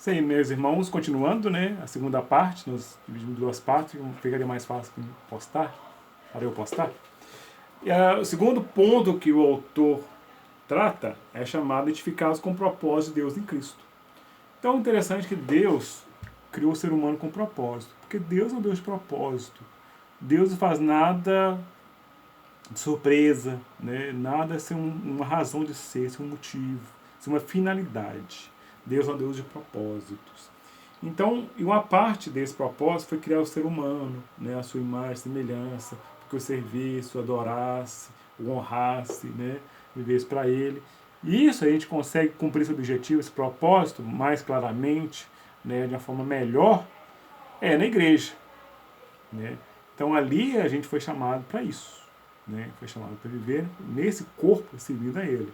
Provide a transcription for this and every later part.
Sim, meus irmãos, continuando, né? A segunda parte, nós dividimos em duas partes, ficaria mais fácil postar, para eu postar. E o segundo ponto que o autor trata é chamado edificados com o propósito de Deus em Cristo. Então é interessante que Deus criou o ser humano com propósito, porque Deus é um Deus de propósito. Deus não faz nada de surpresa, né? Nada sem uma razão de ser, sem um motivo, sem uma finalidade. Deus é um Deus de propósitos. Então, e uma parte desse propósito foi criar o ser humano, né? A sua imagem, semelhança, que o servisse, o adorasse, o honrasse, né? Vivesse para ele. E isso a gente consegue cumprir esse objetivo, esse propósito, mais claramente, né? De uma forma melhor, na igreja, né? Então ali a gente foi chamado para isso, né? Foi chamado para viver nesse corpo servindo a Ele.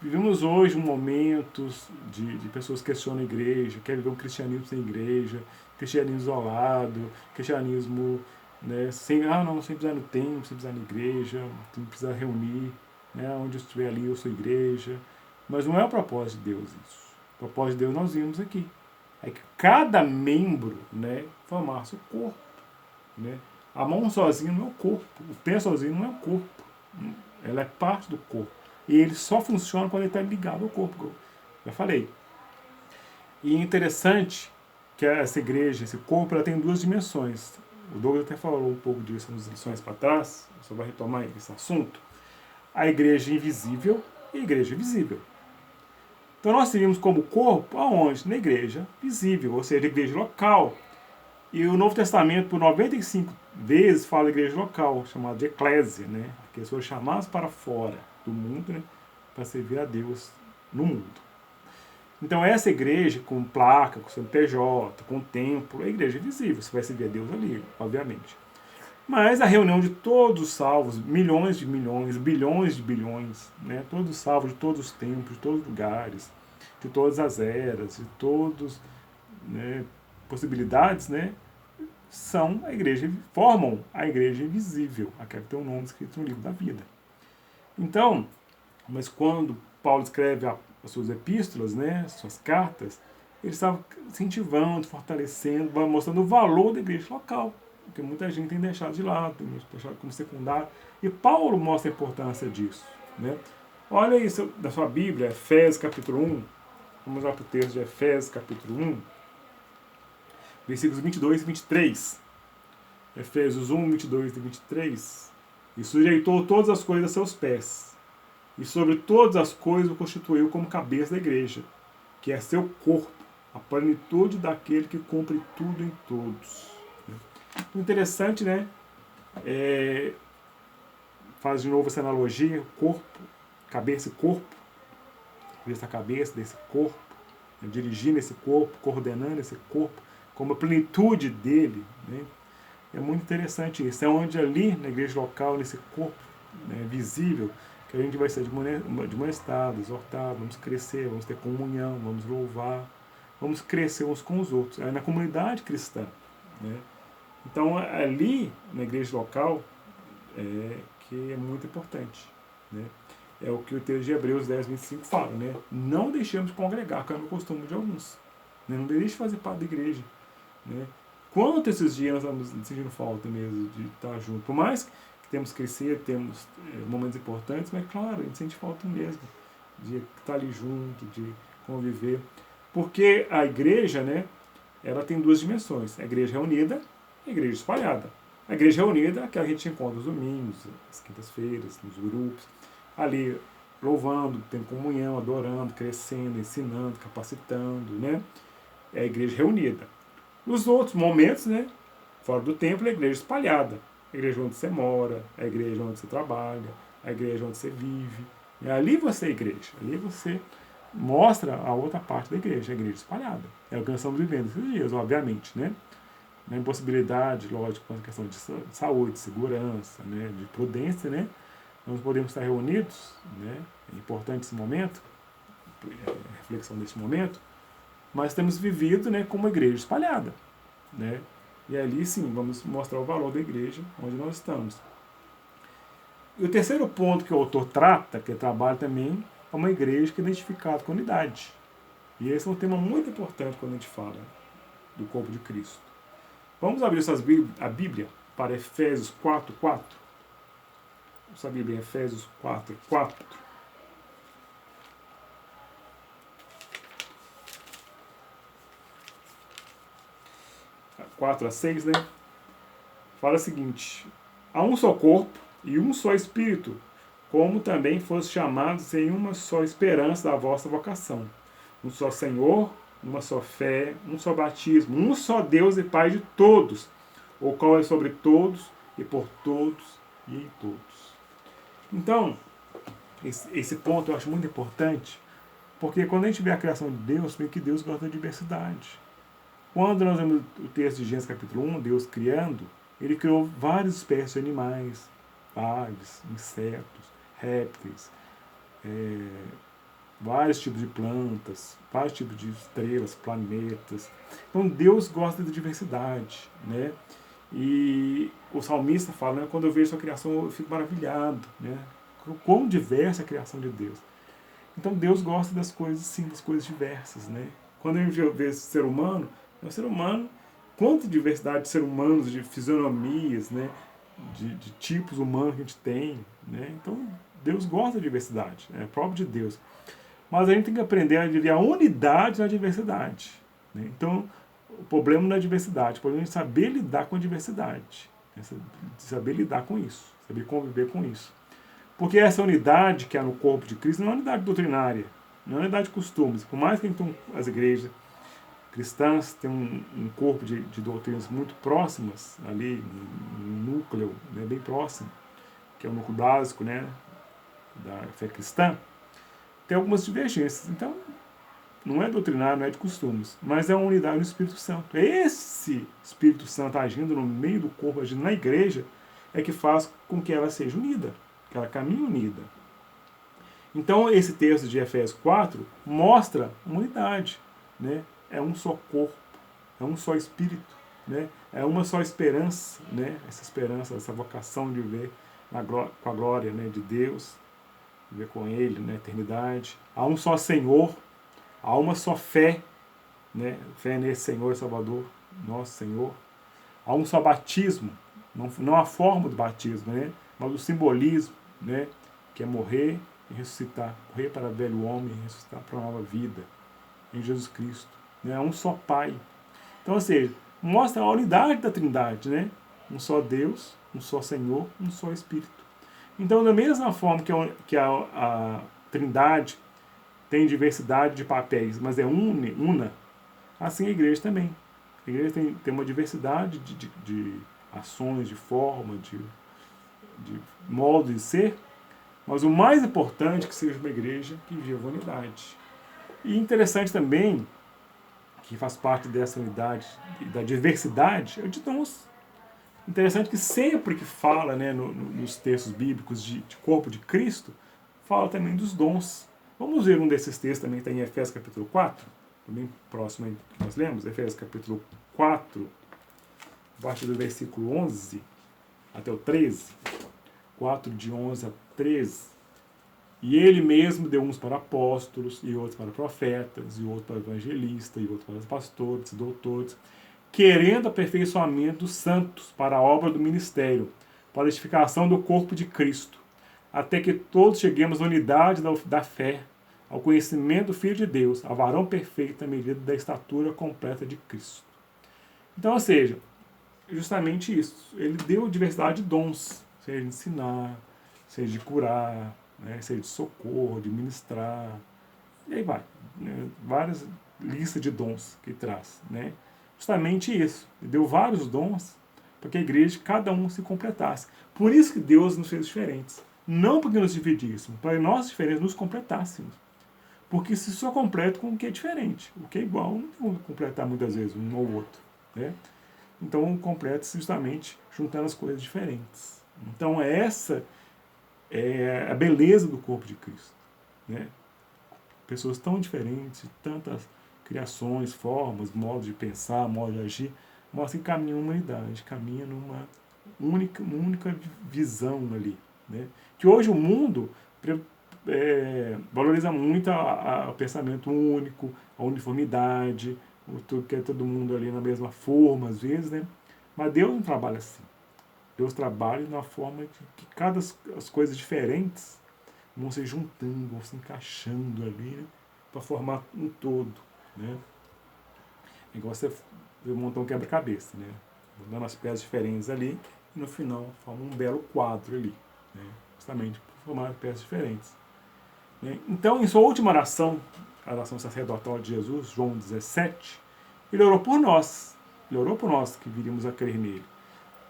Vivemos hoje momentos de pessoas que questionam a igreja, querem ver um cristianismo sem igreja, cristianismo isolado, cristianismo, né, sem precisar no templo, sem precisar na igreja, sem precisar reunir, né, onde eu estiver ali eu sou igreja. Mas não é o propósito de Deus isso. O propósito de Deus nós vimos aqui. É que cada membro, né, formasse o corpo. Né? A mão sozinha não é o corpo, o pé sozinho não é o corpo. Ela é parte do corpo. E ele só funciona quando ele está ligado ao corpo, como eu já falei. E é interessante que essa igreja, esse corpo, ela tem duas dimensões. O Douglas até falou um pouco disso nas lições para trás, só vai retomar esse assunto. A igreja invisível e a igreja visível. Então nós servimos como corpo aonde? Na igreja visível, ou seja, a igreja local. E o Novo Testamento, por 95 vezes, fala de igreja local, chamada de eclésia, né? Que foram chamadas para fora do mundo, né? Para servir a Deus no mundo. Então essa igreja, com placa, com CNPJ, com templo, é a igreja visível, você vai servir a Deus ali, obviamente. Mas a reunião de todos os salvos, milhões de milhões, bilhões de bilhões, né? Todos os salvos de todos os tempos, de todos os lugares, de todas as eras, de todas, né, possibilidades, né? Formam a igreja invisível, aquela que tem um nome escrito no livro da vida. Então, mas quando Paulo escreve as suas epístolas, né, as suas cartas, ele estava incentivando, fortalecendo, mostrando o valor da igreja local, que muita gente tem deixado de lado, tem deixado como secundário, e Paulo mostra a importância disso. Né? Olha isso da sua Bíblia, Efésios capítulo 1, vamos lá para o texto de Efésios capítulo 1, versículos 22 e 23. Efésios 1, 22 e 23. E sujeitou todas as coisas a seus pés. E sobre todas as coisas o constituiu como cabeça da igreja, que é seu corpo, a plenitude daquele que cumpre tudo em todos. O interessante, né? Faz de novo essa analogia, corpo, cabeça e corpo. Dessa cabeça, desse corpo, né, dirigindo esse corpo, coordenando esse corpo, como a plenitude dele, né? É muito interessante isso. É onde ali, na igreja local, nesse corpo, né, visível, que a gente vai ser admoestado, exortado, vamos crescer, vamos ter comunhão, vamos louvar, vamos crescer uns com os outros. É na comunidade cristã. Né? Então, ali, na igreja local, que é muito importante. Né? É o que o texto de Hebreus 10, 25 fala. Né? Não deixemos de congregar, que é o costume de alguns. Né? Não deixe de fazer parte da igreja. Né? Quanto esses dias nós estamos sentindo falta mesmo de estar junto. Por mais que temos que crescer, temos momentos importantes, mas claro, a gente sente falta mesmo de estar ali junto, de conviver. Porque a igreja, né, ela tem duas dimensões. A igreja reunida e a igreja espalhada. A igreja reunida é aquela que a gente encontra os domingos, as quintas-feiras, nos grupos, ali louvando, tendo comunhão, adorando, crescendo, ensinando, capacitando, né? É a igreja reunida. Nos outros momentos, né, fora do templo, é a igreja espalhada. A igreja onde você mora, a igreja onde você trabalha, a igreja onde você vive. E ali você é igreja. Ali você mostra a outra parte da igreja, a igreja espalhada. É o que nós estamos vivendo esses dias, obviamente. Né? Na impossibilidade, lógico, com a questão de saúde, de segurança, né, de prudência, né? Nós podemos estar reunidos, né? É importante esse momento, a reflexão desse momento, mas temos vivido, né, como uma igreja espalhada. Né? E ali sim, vamos mostrar o valor da igreja onde nós estamos. E o terceiro ponto que o autor trata, que trabalha também, é uma igreja que é identificada com unidade. E esse é um tema muito importante quando a gente fala do corpo de Cristo. Vamos abrir a Bíblia para Efésios 4:4. Essa Bíblia em Efésios 4:4. 4-6, né? Fala o seguinte: há um só corpo e um só Espírito, como também foste chamados em uma só esperança da vossa vocação. Um só Senhor, uma só fé, um só batismo, um só Deus e Pai de todos, o qual é sobre todos e por todos e em todos. Então, esse ponto eu acho muito importante, porque quando a gente vê a criação de Deus, vê que Deus gosta da diversidade. Quando nós vemos o texto de Gênesis capítulo 1, Deus criando, ele criou várias espécies de animais, aves, insetos, répteis, vários tipos de plantas, vários tipos de estrelas, planetas. Então Deus gosta da diversidade, né? E o salmista fala, né, quando eu vejo sua criação eu fico maravilhado, né? Quão diversa é a criação de Deus. Então Deus gosta das coisas, sim, das coisas diversas, né? Quando a gente vê ser humano, o ser humano, quanta diversidade de seres humanos, de fisionomias, né? De tipos humanos que a gente tem, né? Então Deus gosta da diversidade, é próprio de Deus. Mas a gente tem que aprender a viver a unidade na diversidade, né? Então o problema não é a diversidade, o problema é saber lidar com a diversidade, né? Saber lidar com isso, saber conviver com isso. Porque essa unidade que há no corpo de Cristo não é uma unidade doutrinária, não é uma unidade de costumes. Por mais que então, as igrejas cristãs tenham um corpo de doutrinas muito próximas, ali, um núcleo, né, bem próximo, que é o núcleo básico, né, da fé cristã, tem algumas divergências. Então, não é doutrinário, não é de costumes, mas é uma unidade do Espírito Santo. Esse Espírito Santo agindo no meio do corpo, agindo na igreja, é que faz com que ela seja unida, que ela caminhe unida. Então, esse texto de Efésios 4 mostra uma unidade, né? É um só corpo, é um só Espírito, né? É uma só esperança, né? Essa esperança, essa vocação de viver com a glória, né, de Deus, viver com Ele na eternidade. Há um só Senhor, há uma só fé, né? Fé nesse Senhor e Salvador, nosso Senhor. Há um só batismo, não a forma do batismo, né? Mas o simbolismo, né? Que é morrer e ressuscitar, morrer para o velho homem e ressuscitar para a nova vida em Jesus Cristo, né? Um só Pai. Então, ou seja, mostra a unidade da Trindade, né? Um só Deus, um só Senhor, um só Espírito. Então, da mesma forma que a Trindade tem diversidade de papéis, mas é una, assim a igreja também. A igreja tem uma diversidade de ações, de forma, de modo de ser, mas o mais importante é que seja uma igreja que viva a unidade. E interessante também, que faz parte dessa unidade, da diversidade, é o de dons. Interessante que sempre que fala, né, nos textos bíblicos de corpo de Cristo, fala também dos dons. Vamos ver um desses textos também que está em Efésios capítulo 4, também próximo aí que nós lemos, Efésios capítulo 4, a partir do versículo 11 até o 13, 4 de 11 a 13. E ele mesmo deu uns para apóstolos, e outros para profetas, e outros para evangelistas, e outros para pastores e doutores, querendo aperfeiçoamento dos santos para a obra do ministério, para a edificação do corpo de Cristo, até que todos cheguemos à unidade da fé, ao conhecimento do Filho de Deus, a varão perfeito à medida da estatura completa de Cristo. Então, ou seja, justamente isso. Ele deu diversidade de dons, seja de ensinar, seja de curar, né, seja de socorro, de ministrar, e aí vai, né, várias listas de dons que traz, né? Justamente isso, ele deu vários dons para que a igreja, cada um se completasse. Por isso que Deus nos fez diferentes, não porque nos dividíssemos, para que nós diferentes nos completássemos. Porque se só completa com o que é diferente, o que é igual, não vamos completar muitas vezes um ou outro, né? Então completa-se justamente juntando as coisas diferentes. Então essa é a beleza do corpo de Cristo, né? Pessoas tão diferentes, tantas criações, formas, modos de pensar, modos de agir, mostra que caminha uma humanidade, caminha numa única visão ali, né? Que hoje o mundo valoriza muito o pensamento único, a uniformidade, tudo que é todo mundo ali na mesma forma, às vezes, né? Mas Deus não trabalha assim. Deus trabalha na forma de que as coisas diferentes vão se juntando, vão se encaixando ali, né? Para formar um todo, né? É igual você montar um quebra-cabeça, né? Dando as peças diferentes ali e no final forma um belo quadro ali, né? Justamente por formar peças diferentes. Né? Então, em sua última oração, a oração sacerdotal de Jesus, João 17, ele orou por nós. Ele orou por nós que viríamos a crer nele.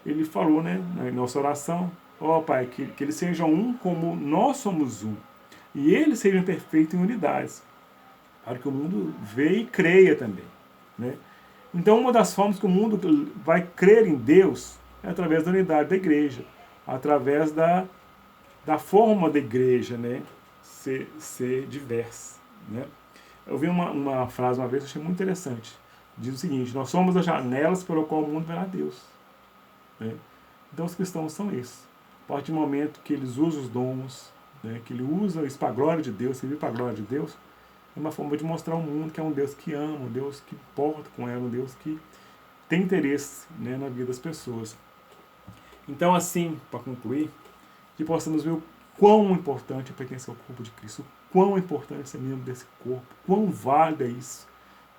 Ele falou, né, na nossa oração, ó Pai, que eles sejam um como nós somos um. E eles sejam perfeitos em unidades, para que o mundo veja e creia também. Né? Então, uma das formas que o mundo vai crer em Deus é através da unidade da igreja, através da forma da igreja, né, ser diversa. Né? Eu vi uma frase uma vez que eu achei muito interessante. Diz o seguinte: nós somos as janelas pelo qual o mundo verá Deus. Né? Então os cristãos são isso. A partir do momento que eles usam os dons, né, que ele usa isso para a glória de Deus, servir para a glória de Deus, é uma forma de mostrar ao mundo que é um Deus que ama, um Deus que importa com ela, um Deus que tem interesse, né, na vida das pessoas. Então, assim, para concluir, que possamos ver o quão importante é pertencer ao corpo de Cristo, o quão importante é ser membro desse corpo, quão válido é isso,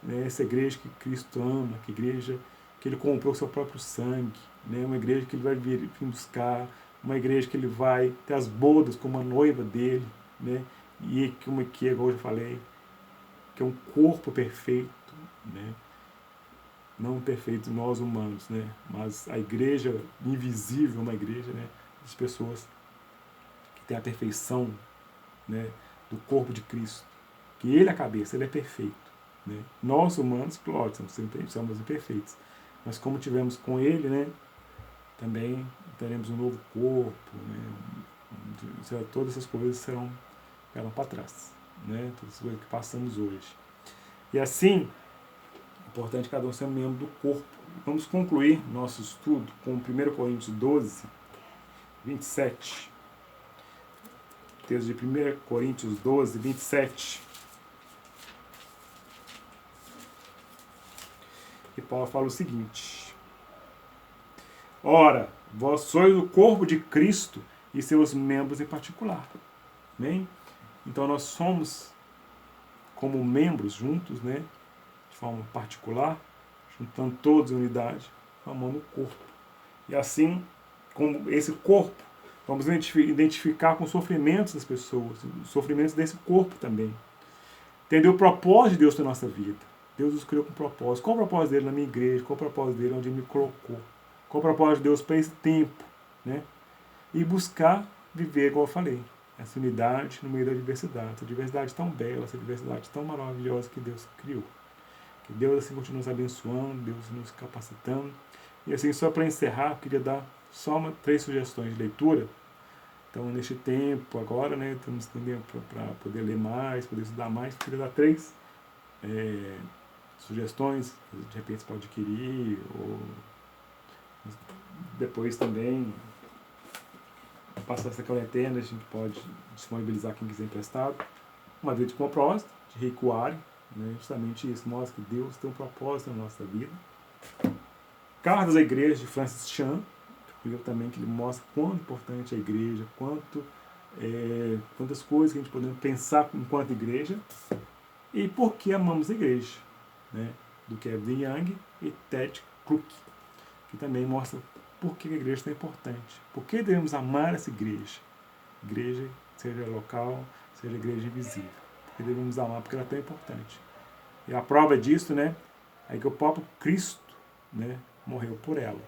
né, essa igreja que Cristo ama, que igreja que ele comprou o seu próprio sangue, né, uma igreja que ele vai vir buscar, uma igreja que ele vai ter as bodas como a noiva dele, né, e que igual eu já falei, que é um corpo perfeito, né, não perfeito nós humanos, né, mas a igreja invisível, uma igreja, né, de pessoas que tem a perfeição, né, do corpo de Cristo, que ele é a cabeça, ele é perfeito. Né? Nós humanos, claro, somos imperfeitos, mas como tivemos com ele, né, também teremos um novo corpo, né, todas essas coisas serão para trás, né, todas as coisas que passamos hoje. E assim, é importante cada um ser membro do corpo. Vamos concluir nosso estudo com 1 Coríntios 12, 27. Texto de 1 Coríntios 12, 27. E Paulo fala o seguinte: ora, vós sois o corpo de Cristo e seus membros em particular. Bem? Então nós somos como membros juntos, né, de forma particular, juntando todos em unidade, formando o corpo. E assim, como esse corpo, vamos identificar com os sofrimentos das pessoas, os sofrimentos desse corpo também. Entender o propósito de Deus na nossa vida. Deus nos criou com propósito. Qual o propósito dele na minha igreja? Qual o propósito dele onde ele me colocou? Qual o propósito de Deus para esse tempo? Né? E buscar viver, igual eu falei, essa unidade no meio da diversidade. Essa diversidade tão bela, essa diversidade tão maravilhosa que Deus criou. Que Deus assim continue nos abençoando, Deus nos capacitando. E assim, só para encerrar, eu queria dar só 3 sugestões de leitura. Então, neste tempo agora, né, estamos tempo para poder ler mais, poder estudar mais. Eu queria dar 3 sugestões, de repente você pode adquirir, ou depois também, passar essa quarentena, a gente pode disponibilizar quem quiser emprestado. Uma vida de propósito, de recuar, né, justamente isso, mostra que Deus tem um propósito na nossa vida. Cartas à Igreja, de Francis Chan, também, que ele mostra quão importante é a igreja, quantas coisas que a gente podemos pensar enquanto igreja, e por que amamos a igreja, né, do Kevin Young e Ted Cook, que também mostra por que a igreja é tão importante, por que devemos amar essa igreja, seja local, seja igreja invisível, porque devemos amar porque ela é tão importante. E a prova disso, né, é que o próprio Cristo, né, morreu por ela,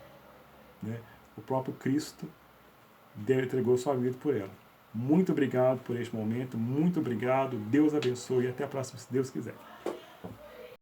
né? O próprio Cristo entregou sua vida por ela. Muito obrigado por este momento, muito obrigado, Deus abençoe e até a próxima, se Deus quiser.